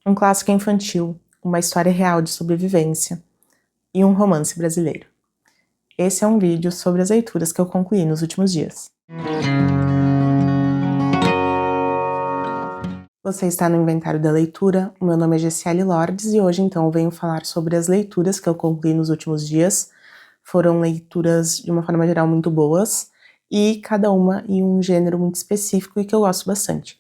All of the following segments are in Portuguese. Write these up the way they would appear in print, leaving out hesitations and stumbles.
Um clássico infantil, uma história real de sobrevivência e um romance brasileiro. Esse é um vídeo sobre as leituras que eu concluí nos últimos dias. Você está no Inventário da Leitura, o meu nome é Gessiele Lordes e hoje então eu venho falar sobre as leituras que eu concluí nos últimos dias. Foram leituras de uma forma geral muito boas e cada uma em um gênero muito específico e que eu gosto bastante.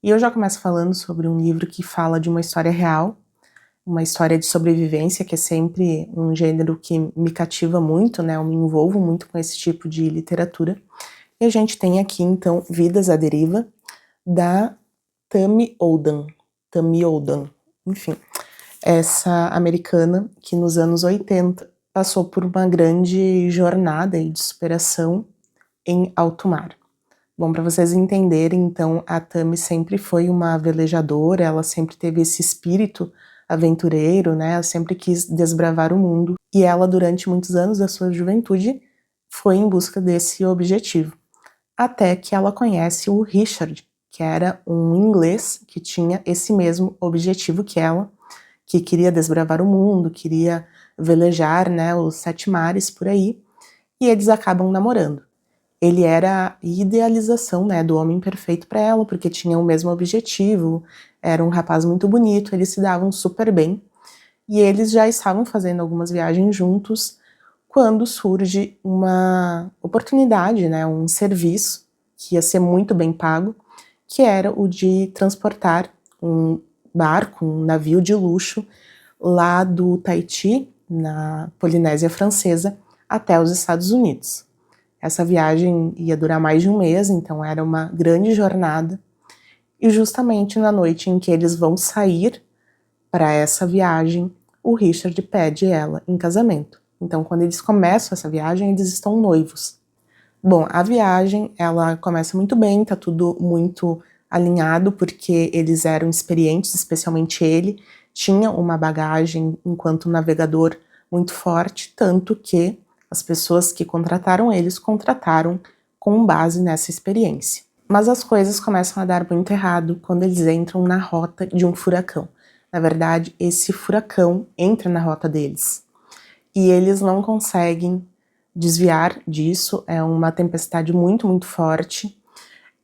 E eu já começo falando sobre um livro que fala de uma história real, uma história de sobrevivência, que é sempre um gênero que me cativa muito, né? Eu me envolvo muito com esse tipo de literatura. E a gente tem aqui, então, Vidas à Deriva, da Tammy Oldham, enfim, essa americana que nos anos 80 passou por uma grande jornada de superação em alto mar. Bom, para vocês entenderem, então, a Tammy sempre foi uma velejadora, ela sempre teve esse espírito aventureiro, né? Ela sempre quis desbravar o mundo. E ela, durante muitos anos da sua juventude, foi em busca desse objetivo. Até que ela conhece o Richard, que era um inglês que tinha esse mesmo objetivo que ela, que queria desbravar o mundo, queria velejar, né, os 7 mares por aí, e eles acabam namorando. Ele era a idealização, né, do homem perfeito para ela, porque tinha o mesmo objetivo, era um rapaz muito bonito, eles se davam super bem, e eles já estavam fazendo algumas viagens juntos, quando surge uma oportunidade, né, um serviço, que ia ser muito bem pago, que era o de transportar um barco, um navio de luxo, lá do Tahiti, na Polinésia Francesa, até os Estados Unidos. Essa viagem ia durar mais de um mês, então era uma grande jornada. E justamente na noite em que eles vão sair para essa viagem, o Richard pede ela em casamento. Então, quando eles começam essa viagem, eles estão noivos. Bom, a viagem, ela começa muito bem, tá tudo muito alinhado, porque eles eram experientes, especialmente ele, tinha uma bagagem enquanto navegador muito forte, tanto que as pessoas que contrataram eles contrataram com base nessa experiência. Mas as coisas começam a dar muito errado quando eles entram na rota de um furacão. Na verdade, esse furacão entra na rota deles. E eles não conseguem desviar disso, é uma tempestade muito, muito forte.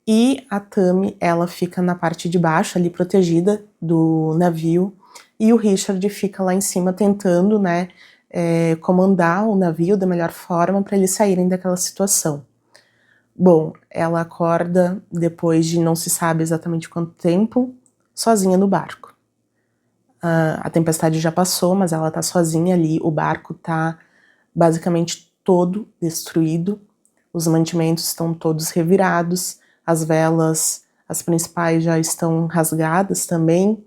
E a Tammy, ela fica na parte de baixo, ali protegida do navio, e o Richard fica lá em cima tentando, né, comandar o navio da melhor forma para eles saírem daquela situação. Bom, ela acorda depois de não se sabe exatamente quanto tempo, sozinha no barco. A tempestade já passou, mas ela tá sozinha ali, o barco tá basicamente todo destruído, os mantimentos estão todos revirados, as velas, as principais já estão rasgadas também,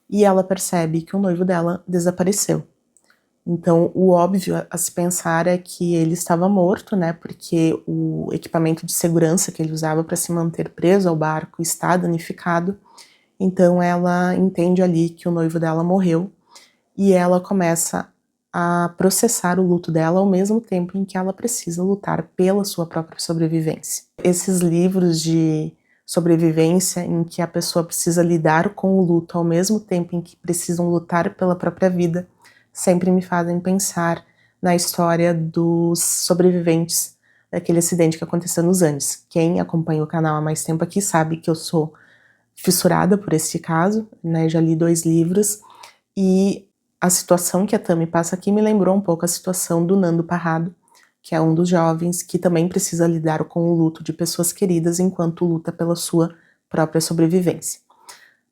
e ela percebe que o noivo dela desapareceu. Então, o óbvio a se pensar é que ele estava morto, né, porque o equipamento de segurança que ele usava para se manter preso ao barco está danificado. Então, ela entende ali que o noivo dela morreu e ela começa a processar o luto dela ao mesmo tempo em que ela precisa lutar pela sua própria sobrevivência. Esses livros de sobrevivência em que a pessoa precisa lidar com o luto ao mesmo tempo em que precisam lutar pela própria vida sempre me fazem pensar na história dos sobreviventes daquele acidente que aconteceu nos Andes. Quem acompanha o canal há mais tempo aqui sabe que eu sou fissurada por esse caso, né? Já li 2 livros e a situação que a Tammy passa aqui me lembrou um pouco a situação do Nando Parrado, que é um dos jovens que também precisa lidar com o luto de pessoas queridas enquanto luta pela sua própria sobrevivência.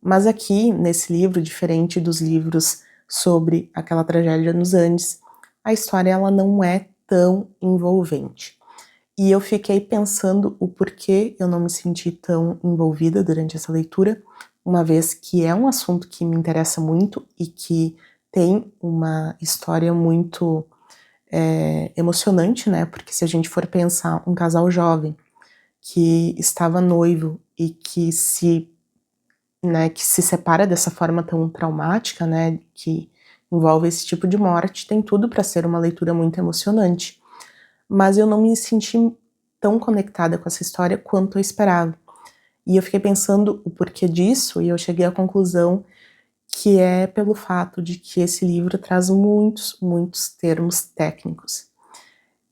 Mas aqui, nesse livro, diferente dos livros sobre aquela tragédia nos Andes, a história ela não é tão envolvente. E eu fiquei pensando o porquê eu não me senti tão envolvida durante essa leitura, uma vez que é um assunto que me interessa muito e que tem uma história muito emocionante, né? Porque se a gente for pensar um casal jovem que estava noivo e que se separa dessa forma tão traumática, né? Que envolve esse tipo de morte, tem tudo para ser uma leitura muito emocionante. Mas eu não me senti tão conectada com essa história quanto eu esperava. E eu fiquei pensando o porquê disso e eu cheguei à conclusão que é pelo fato de que esse livro traz muitos termos técnicos.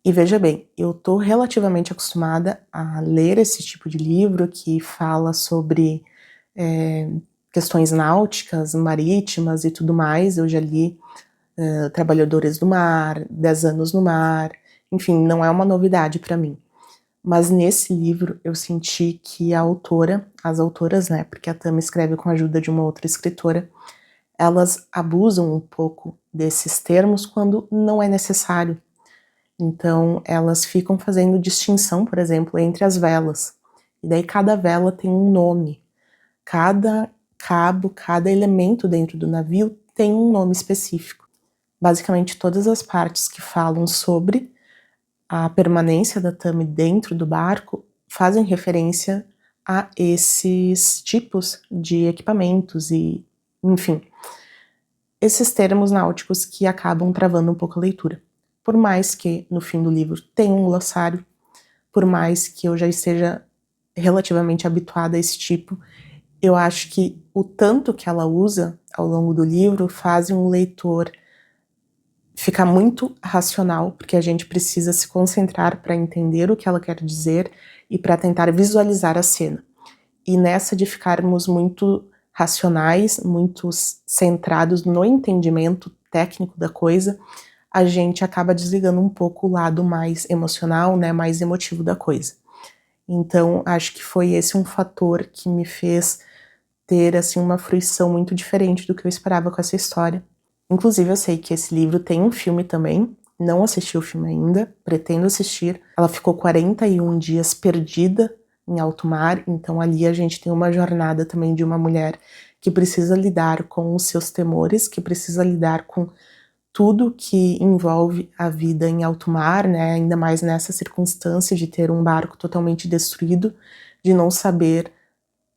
E veja bem, eu tô relativamente acostumada a ler esse tipo de livro que fala sobre questões náuticas, marítimas e tudo mais. Eu já li Trabalhadores do Mar, 10 Anos no Mar, enfim, não é uma novidade para mim. Mas nesse livro eu senti que a autora, as autoras, né, porque a Tami escreve com a ajuda de uma outra escritora, elas abusam um pouco desses termos quando não é necessário. Então elas ficam fazendo distinção, por exemplo, entre as velas. E daí cada vela tem um nome. Cada cabo, cada elemento dentro do navio tem um nome específico. Basicamente todas as partes que falam sobre a permanência da Tami dentro do barco fazem referência a esses tipos de equipamentos e, enfim, esses termos náuticos que acabam travando um pouco a leitura. Por mais que no fim do livro tenha um glossário, por mais que eu já esteja relativamente habituada a esse tipo, eu acho que o tanto que ela usa ao longo do livro faz um leitor ficar muito racional, porque a gente precisa se concentrar para entender o que ela quer dizer e para tentar visualizar a cena. E nessa de ficarmos muito racionais, muito centrados no entendimento técnico da coisa, a gente acaba desligando um pouco o lado mais emocional, né, mais emotivo da coisa. Então, acho que foi esse um fator que me fez ter, assim, uma fruição muito diferente do que eu esperava com essa história. Inclusive, eu sei que esse livro tem um filme também, não assisti o filme ainda, pretendo assistir. Ela ficou 41 dias perdida em alto mar, então ali a gente tem uma jornada também de uma mulher que precisa lidar com os seus temores, que precisa lidar com tudo que envolve a vida em alto mar, né? Ainda mais nessa circunstância de ter um barco totalmente destruído, de não saber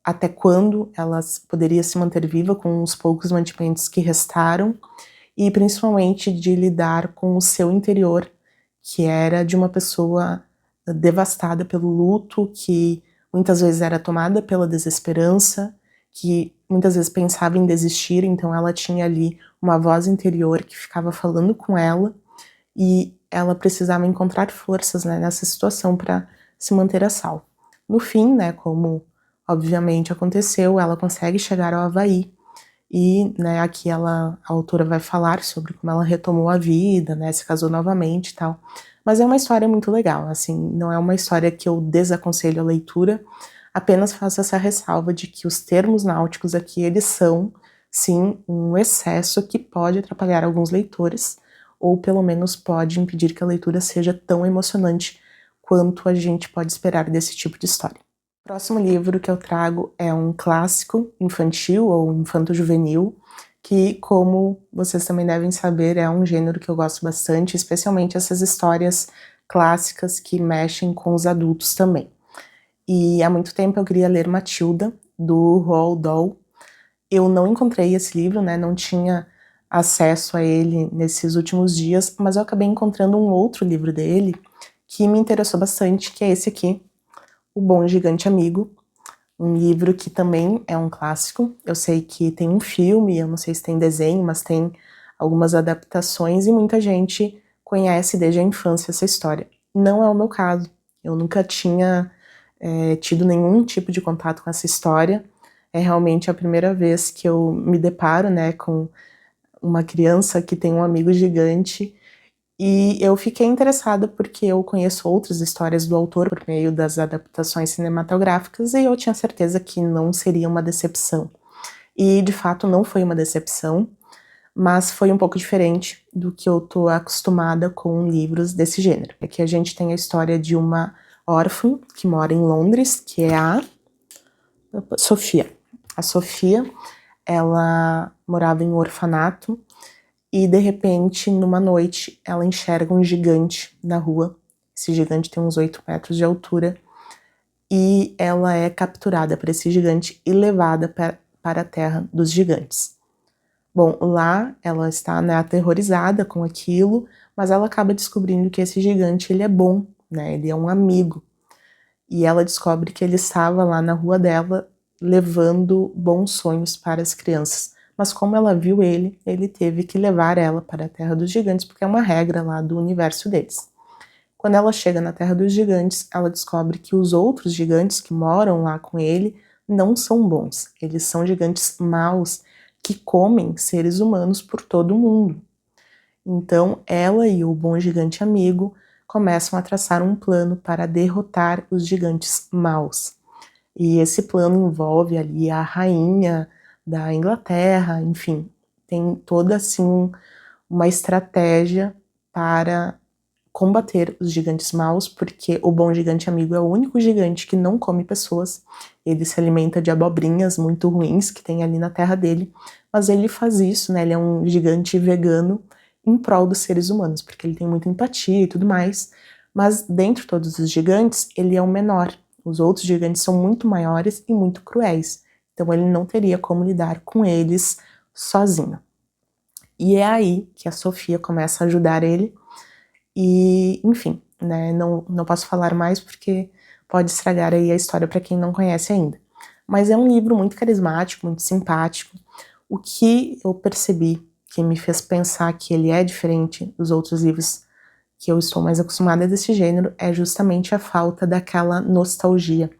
até quando ela poderia se manter viva com os poucos mantimentos que restaram, e principalmente de lidar com o seu interior, que era de uma pessoa devastada pelo luto, que muitas vezes era tomada pela desesperança, que muitas vezes pensava em desistir, então ela tinha ali uma voz interior que ficava falando com ela, e ela precisava encontrar forças, né, nessa situação para se manter a salvo. No fim, né, como obviamente aconteceu, ela consegue chegar ao Havaí, e, né, aqui a autora vai falar sobre como ela retomou a vida, né, se casou novamente e tal. Mas é uma história muito legal, assim, não é uma história que eu desaconselho a leitura, apenas faço essa ressalva de que os termos náuticos aqui, eles são, sim, um excesso que pode atrapalhar alguns leitores, ou pelo menos pode impedir que a leitura seja tão emocionante quanto a gente pode esperar desse tipo de história. O próximo livro que eu trago é um clássico infantil ou infanto-juvenil, que, como vocês também devem saber, é um gênero que eu gosto bastante, especialmente essas histórias clássicas que mexem com os adultos também. E há muito tempo eu queria ler Matilda, do Roald Dahl. Eu não encontrei esse livro, né, não tinha acesso a ele nesses últimos dias, mas eu acabei encontrando um outro livro dele que me interessou bastante, que é esse aqui, O Bom Gigante Amigo, um livro que também é um clássico. Eu sei que tem um filme, eu não sei se tem desenho, mas tem algumas adaptações e muita gente conhece desde a infância essa história. Não é o meu caso, eu nunca tinha tido nenhum tipo de contato com essa história. É realmente a primeira vez que eu me deparo, né, com uma criança que tem um amigo gigante. E eu fiquei interessada porque eu conheço outras histórias do autor por meio das adaptações cinematográficas e eu tinha certeza que não seria uma decepção. E de fato não foi uma decepção, mas foi um pouco diferente do que eu tô acostumada com livros desse gênero. Aqui a gente tem a história de uma órfã que mora em Londres, que é a Sofia. A Sofia, ela morava em um orfanato e, de repente, numa noite, ela enxerga um gigante na rua. Esse gigante tem uns 8 metros de altura. E ela é capturada por esse gigante e levada para a terra dos gigantes. Bom, lá ela está, né, aterrorizada com aquilo, mas ela acaba descobrindo que esse gigante, ele é bom, né, ele é um amigo. E ela descobre que ele estava lá na rua dela, levando bons sonhos para as crianças. mas como ela viu ele teve que levar ela para a Terra dos Gigantes, porque é uma regra lá do universo deles. Quando ela chega na Terra dos Gigantes, ela descobre que os outros gigantes que moram lá com ele não são bons. Eles são gigantes maus que comem seres humanos por todo o mundo. Então, ela e o bom gigante amigo começam a traçar um plano para derrotar os gigantes maus. E esse plano envolve ali a rainha da Inglaterra, enfim, tem toda assim uma estratégia para combater os gigantes maus, porque o bom gigante amigo é o único gigante que não come pessoas. Ele se alimenta de abobrinhas muito ruins que tem ali na terra dele, mas ele faz isso, né? Ele é um gigante vegano em prol dos seres humanos, porque ele tem muita empatia e tudo mais. Mas dentre todos os gigantes, ele é o menor. Os outros gigantes são muito maiores e muito cruéis. Então ele não teria como lidar com eles sozinho. E é aí que a Sofia começa a ajudar ele. E, enfim, né, não posso falar mais porque pode estragar aí a história para quem não conhece ainda. Mas é um livro muito carismático, muito simpático. O que eu percebi que me fez pensar que ele é diferente dos outros livros que eu estou mais acostumada desse gênero é justamente a falta daquela nostalgia.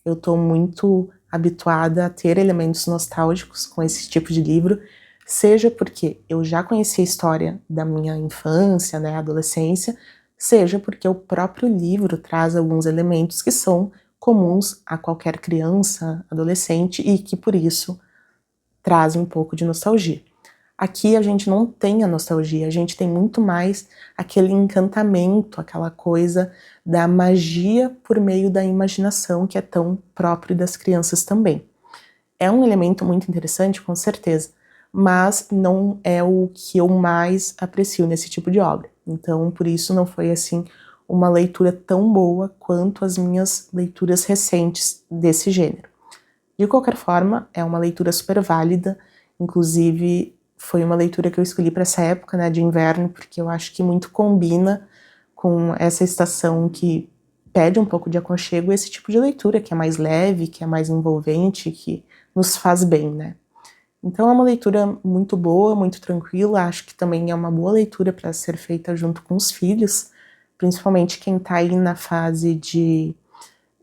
Eu estou muito habituada a ter elementos nostálgicos com esse tipo de livro, seja porque eu já conhecia a história da minha infância, né, adolescência, seja porque o próprio livro traz alguns elementos que são comuns a qualquer criança, adolescente e que por isso trazem um pouco de nostalgia. Aqui a gente não tem a nostalgia, a gente tem muito mais aquele encantamento, aquela coisa da magia por meio da imaginação que é tão próprio das crianças também. É um elemento muito interessante, com certeza, mas não é o que eu mais aprecio nesse tipo de obra. Então, por isso não foi assim uma leitura tão boa quanto as minhas leituras recentes desse gênero. De qualquer forma, é uma leitura super válida, inclusive foi uma leitura que eu escolhi para essa época, né, de inverno, porque eu acho que muito combina com essa estação que pede um pouco de aconchego, esse tipo de leitura que é mais leve, que é mais envolvente, que nos faz bem, né. Então é uma leitura muito boa, muito tranquila, acho que também é uma boa leitura para ser feita junto com os filhos, principalmente quem está aí na fase de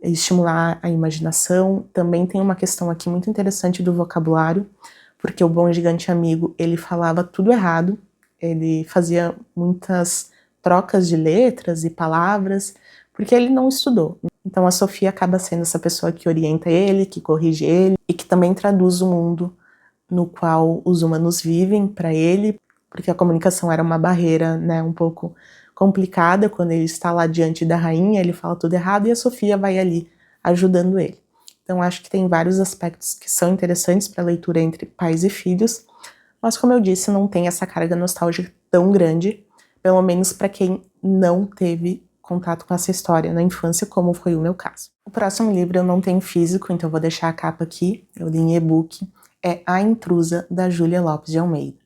estimular a imaginação. Também tem uma questão aqui muito interessante do vocabulário, porque o bom gigante amigo, ele falava tudo errado, ele fazia muitas trocas de letras e palavras, porque ele não estudou. Então a Sofia acaba sendo essa pessoa que orienta ele, que corrige ele, e que também traduz o mundo no qual os humanos vivem para ele, porque a comunicação era uma barreira, né, um pouco complicada quando ele está lá diante da rainha, ele fala tudo errado e a Sofia vai ali ajudando ele. Então acho que tem vários aspectos que são interessantes para a leitura entre pais e filhos, mas como eu disse, não tem essa carga nostálgica tão grande, pelo menos para quem não teve contato com essa história na infância, como foi o meu caso. O próximo livro eu não tenho físico, então eu vou deixar a capa aqui, eu li em e-book, é A Intrusa, da Júlia Lopes de Almeida.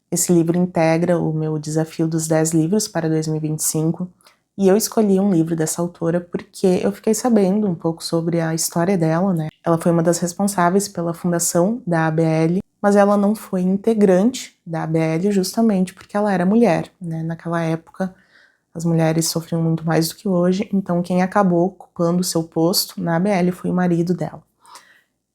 Esse livro integra o meu desafio dos 10 livros para 2025, e eu escolhi um livro dessa autora porque eu fiquei sabendo um pouco sobre a história dela, né? Ela foi uma das responsáveis pela fundação da ABL, mas ela não foi integrante da ABL justamente porque ela era mulher, né? Naquela época, as mulheres sofriam muito mais do que hoje, então quem acabou ocupando o seu posto na ABL foi o marido dela.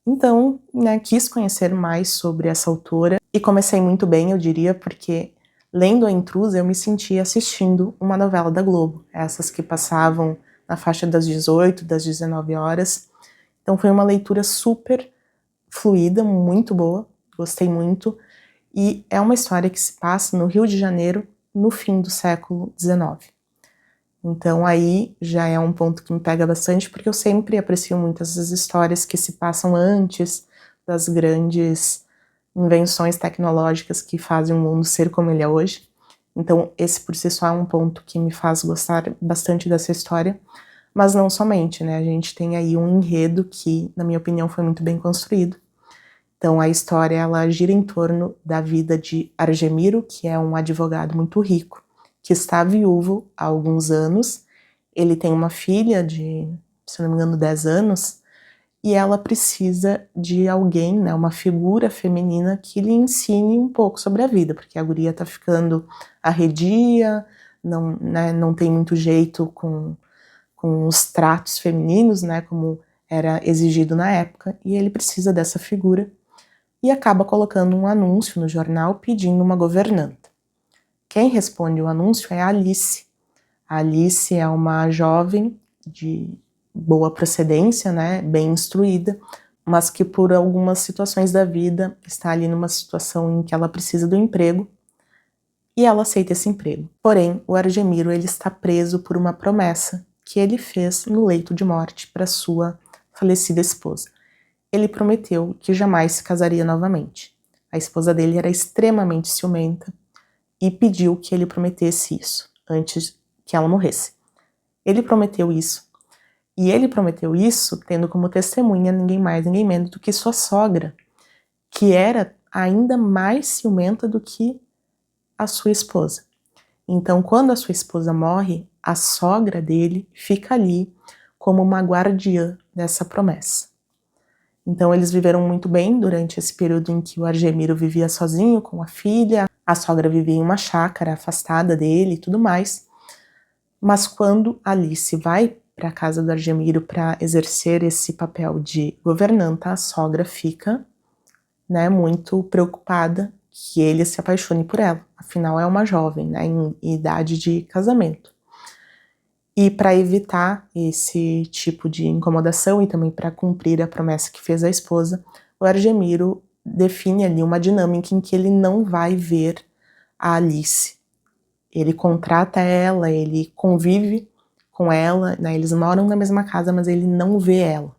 Então, né, quis conhecer mais sobre essa autora e comecei muito bem, eu diria, porque lendo A Intrusa eu me sentia assistindo uma novela da Globo, essas que passavam na faixa das 18, das 19 horas. Então foi uma leitura super fluida, muito boa, gostei muito, e é uma história que se passa no Rio de Janeiro no fim do século XIX. Então aí já é um ponto que me pega bastante, porque eu sempre aprecio muito essas histórias que se passam antes das grandes invenções tecnológicas que fazem o mundo ser como ele é hoje. Então esse por si só é um ponto que me faz gostar bastante dessa história, mas não somente, né? A gente tem aí um enredo que, na minha opinião, foi muito bem construído. Então a história ela gira em torno da vida de Argemiro, que é um advogado muito rico, que está viúvo há alguns anos. Ele tem uma filha de, se não me engano, 10 anos, e ela precisa de alguém, né, uma figura feminina que lhe ensine um pouco sobre a vida, porque a guria tá ficando arredia, não, né, não tem muito jeito com os tratos femininos, né, como era exigido na época, e ele precisa dessa figura, e acaba colocando um anúncio no jornal pedindo uma governanta. Quem responde o anúncio é a Alice. A Alice é uma jovem de boa procedência, né, bem instruída, mas que por algumas situações da vida está ali numa situação em que ela precisa do emprego, e ela aceita esse emprego. Porém, o Argemiro ele está preso por uma promessa que ele fez no leito de morte para sua falecida esposa. Ele prometeu que jamais se casaria novamente. A esposa dele era extremamente ciumenta e pediu que ele prometesse isso antes que ela morresse. Ele prometeu isso, e ele prometeu isso tendo como testemunha ninguém mais, ninguém menos do que sua sogra, que era ainda mais ciumenta do que a sua esposa. Então, quando a sua esposa morre, a sogra dele fica ali como uma guardiã dessa promessa. Então, eles viveram muito bem durante esse período em que o Argemiro vivia sozinho com a filha, a sogra vivia em uma chácara afastada dele e tudo mais. Mas quando Alice vai para a casa do Argemiro para exercer esse papel de governanta, a sogra fica, né, muito preocupada que ele se apaixone por ela. Afinal, é uma jovem, né, em idade de casamento. E para evitar esse tipo de incomodação e também para cumprir a promessa que fez à esposa, o Argemiro define ali uma dinâmica em que ele não vai ver a Alice. Ele contrata ela, ele convive com ela, né, eles moram na mesma casa, mas ele não vê ela.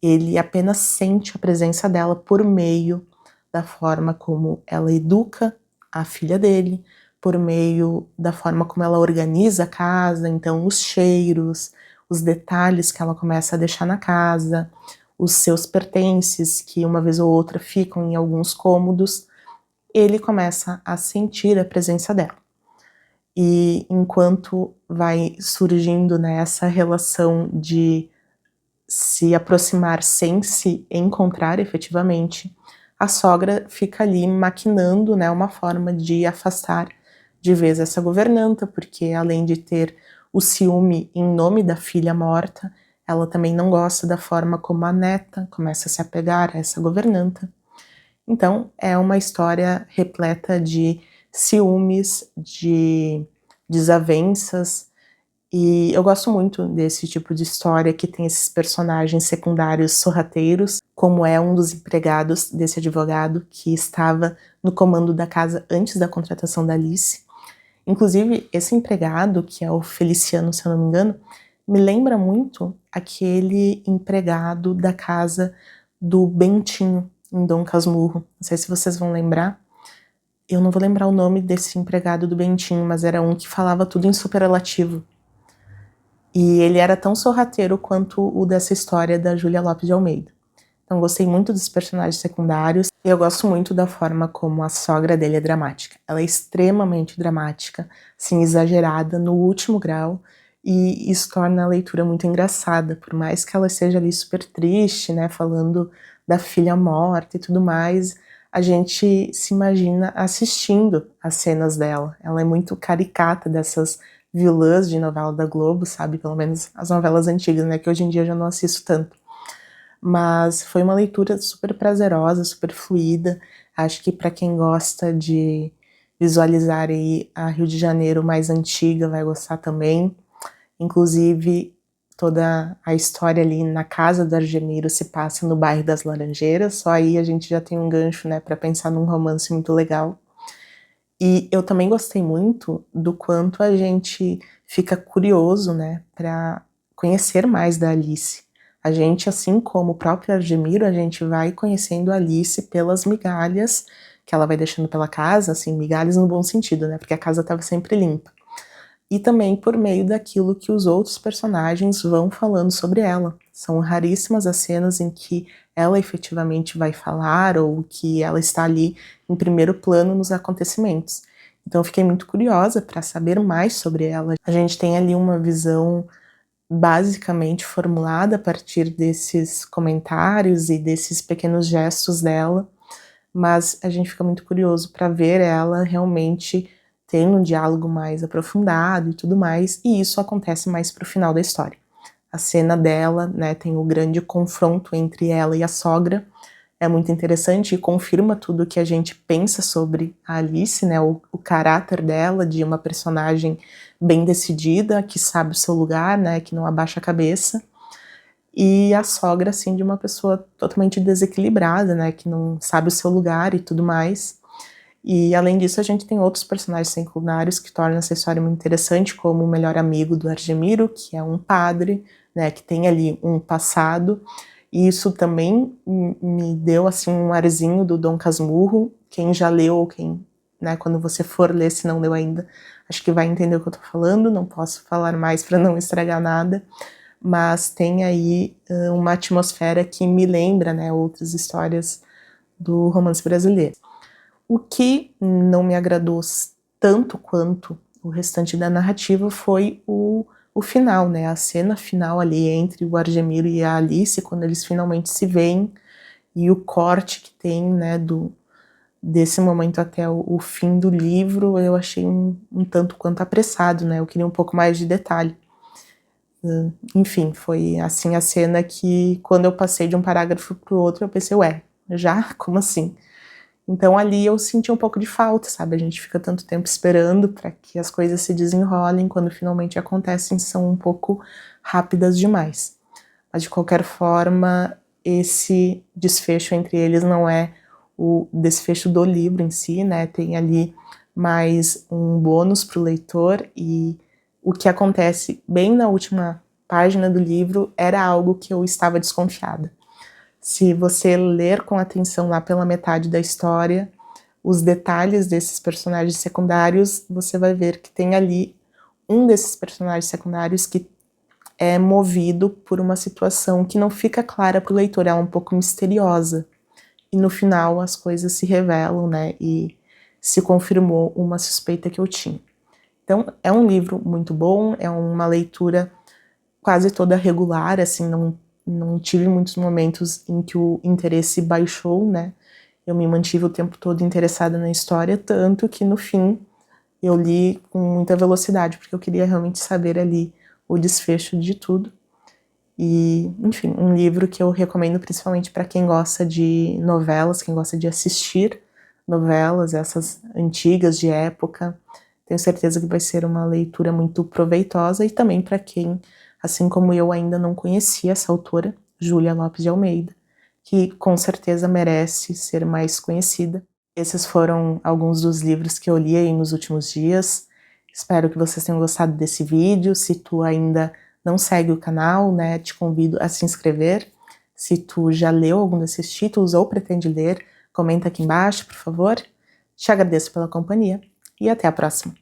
Ele apenas sente a presença dela por meio da forma como ela educa a filha dele, por meio da forma como ela organiza a casa, então os cheiros, os detalhes que ela começa a deixar na casa, os seus pertences que uma vez ou outra ficam em alguns cômodos, ele começa a sentir a presença dela. E enquanto vai surgindo, né, essa relação de se aproximar sem se encontrar efetivamente, a sogra fica ali maquinando, né, uma forma de afastar de vez essa governanta, porque além de ter o ciúme em nome da filha morta, ela também não gosta da forma como a neta começa a se apegar a essa governanta. Então, é uma história repleta de ciúmes, de desavenças, e eu gosto muito desse tipo de história que tem esses personagens secundários sorrateiros, como é um dos empregados desse advogado que estava no comando da casa antes da contratação da Alice. Inclusive, esse empregado, que é o Feliciano, se eu não me engano, me lembra muito aquele empregado da casa do Bentinho, em Dom Casmurro. Não sei se vocês vão lembrar. Eu não vou lembrar o nome desse empregado do Bentinho, mas era um que falava tudo em superlativo. E ele era tão sorrateiro quanto o dessa história da Júlia Lopes de Almeida. Então gostei muito dos personagens secundários e eu gosto muito da forma como a sogra dele é dramática. Ela é extremamente dramática, assim, exagerada no último grau, e isso torna a leitura muito engraçada, por mais que ela esteja ali super triste, né, falando da filha morta e tudo mais, a gente se imagina assistindo as cenas dela. Ela é muito caricata dessas vilãs de novela da Globo, sabe? Pelo menos as novelas antigas, né? Que hoje em dia eu já não assisto tanto. Mas foi uma leitura super prazerosa, super fluida. Acho que para quem gosta de visualizar aí a Rio de Janeiro mais antiga vai gostar também. Inclusive, toda a história ali na casa do Argemiro se passa no bairro das Laranjeiras. Só aí a gente já tem um gancho, né? Para pensar num romance muito legal. E eu também gostei muito do quanto a gente fica curioso, né, para conhecer mais da Alice. A gente, assim como o próprio Argemiro, a gente vai conhecendo a Alice pelas migalhas que ela vai deixando pela casa, assim, migalhas no bom sentido, né, porque a casa estava sempre limpa. E também por meio daquilo que os outros personagens vão falando sobre ela. São raríssimas as cenas em que ela efetivamente vai falar ou que ela está ali em primeiro plano nos acontecimentos. Então eu fiquei muito curiosa para saber mais sobre ela. A gente tem ali uma visão basicamente formulada a partir desses comentários e desses pequenos gestos dela, mas a gente fica muito curioso para ver ela realmente tendo um diálogo mais aprofundado e tudo mais, e isso acontece mais pro final da história. A cena dela, né, tem o grande confronto entre ela e a sogra, é muito interessante e confirma tudo que a gente pensa sobre a Alice, né, o caráter dela de uma personagem bem decidida, que sabe o seu lugar, né, que não abaixa a cabeça, e a sogra, assim, de uma pessoa totalmente desequilibrada, né, que não sabe o seu lugar e tudo mais. E além disso a gente tem outros personagens secundários que tornam essa história muito interessante, como o melhor amigo do Argemiro, que é um padre, né, que tem ali um passado, e isso também me deu, assim, um arzinho do Dom Casmurro. Quem já leu, ou quem, né, quando você for ler, se não leu ainda, acho que vai entender o que eu tô falando, não posso falar mais para não estragar nada, mas tem aí uma atmosfera que me lembra, né, outras histórias do romance brasileiro. O que não me agradou tanto quanto o restante da narrativa foi o final, né, a cena final ali entre o Argemiro e a Alice, quando eles finalmente se veem, e o corte que tem, né, desse momento até o fim do livro, eu achei um tanto quanto apressado, né, eu queria um pouco mais de detalhe. Enfim, foi assim a cena que, quando eu passei de um parágrafo pro outro, eu pensei, ué, já? Como assim? Então ali eu senti um pouco de falta, sabe, a gente fica tanto tempo esperando para que as coisas se desenrolem, quando finalmente acontecem são um pouco rápidas demais. Mas de qualquer forma, esse desfecho entre eles não é o desfecho do livro em si, né, tem ali mais um bônus para o leitor, e o que acontece bem na última página do livro era algo que eu estava desconfiada. Se você ler com atenção lá pela metade da história, os detalhes desses personagens secundários, você vai ver que tem ali um desses personagens secundários que é movido por uma situação que não fica clara para o leitor, ela é um pouco misteriosa. E no final as coisas se revelam, né, e se confirmou uma suspeita que eu tinha. Então é um livro muito bom, é uma leitura quase toda regular, assim, não tive muitos momentos em que o interesse baixou, né, eu me mantive o tempo todo interessada na história, tanto que no fim eu li com muita velocidade, porque eu queria realmente saber ali o desfecho de tudo. E, enfim, um livro que eu recomendo principalmente para quem gosta de novelas, quem gosta de assistir novelas, essas antigas de época. Tenho certeza que vai ser uma leitura muito proveitosa, e também para quem, assim como eu, ainda não conhecia essa autora, Júlia Lopes de Almeida, que com certeza merece ser mais conhecida. Esses foram alguns dos livros que eu li aí nos últimos dias. Espero que vocês tenham gostado desse vídeo. Se tu ainda não segue o canal, né, te convido a se inscrever. Se tu já leu algum desses títulos ou pretende ler, comenta aqui embaixo, por favor. Te agradeço pela companhia e até a próxima.